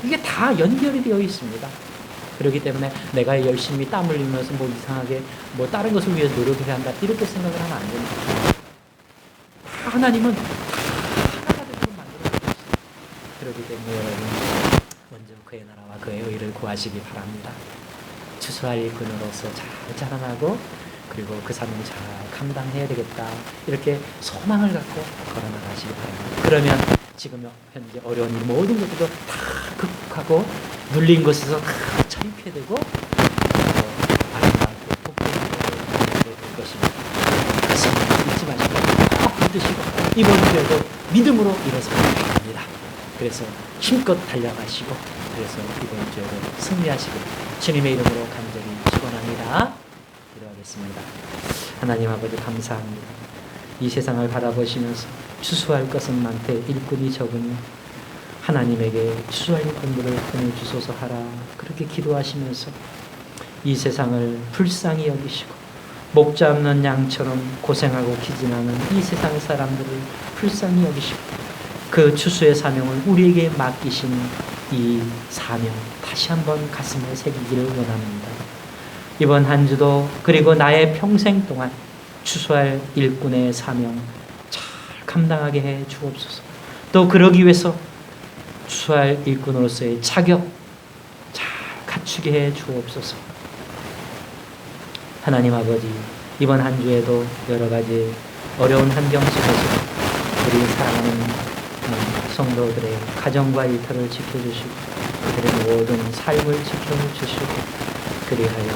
이게 다 연결이 되어 있습니다. 그렇기 때문에 내가 열심히 땀 흘리면서 뭐 이상하게 뭐 다른 것을 위해서 노력해야 한다 이렇게 생각을 하면 안 됩니다. 하나님은 다 하나가 되도록 만들어 주셨어요. 그렇기 때문에 여러분 먼저 그의 나라와 그의 의를 구하시기 바랍니다. 추수할 일꾼으로서 잘 자라나고 그리고 그 사명을 잘 감당해야 되겠다 이렇게 소망을 갖고 걸어나가시기 바랍니다. 그러면 지금 현재 어려운 일 모든 것들도 다 하고 눌린 곳에서 다 차입해되고 아름답고 복되게 될 것입니다. 그것을 잊지 마시고 꼭 붙드시고 이번 주에도 믿음으로 일어서야 합니다. 그래서 힘껏 달려가시고 그래서 이번 주에도 승리하시고 주님의 이름으로 간절히 축원합니다. 기도하겠습니다. 하나님 아버지 감사합니다. 이 세상을 바라보시면서 추수할 것은 많되 일꾼이 적으니 하나님에게 추수할 일꾼들을 보내주소서 하라 그렇게 기도하시면서 이 세상을 불쌍히 여기시고 목자 없는 양처럼 고생하고 기진하는 이 세상 사람들을 불쌍히 여기시고 그 추수의 사명을 우리에게 맡기신 이 사명 다시 한번 가슴에 새기기를 원합니다. 이번 한 주도 그리고 나의 평생 동안 추수할 일꾼의 사명 잘 감당하게 해 주옵소서. 또 그러기 위해서 추수할 일꾼으로서의 자격 잘 갖추게 해 주옵소서. 하나님 아버지 이번 한 주에도 여러 가지 어려운 환경 속에서 우리 사랑하는 성도들의 가정과 일터를 지켜주시고 그들의 모든 삶을 지켜주시고 그리하여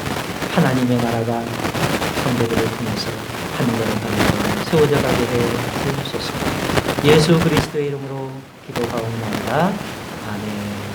하나님의 나라가 성도들을 통해서 하늘나라 방향으로 세워져 가게 해 주소서. 예수 그리스도의 이름으로 기도하옵나이다. 아멘.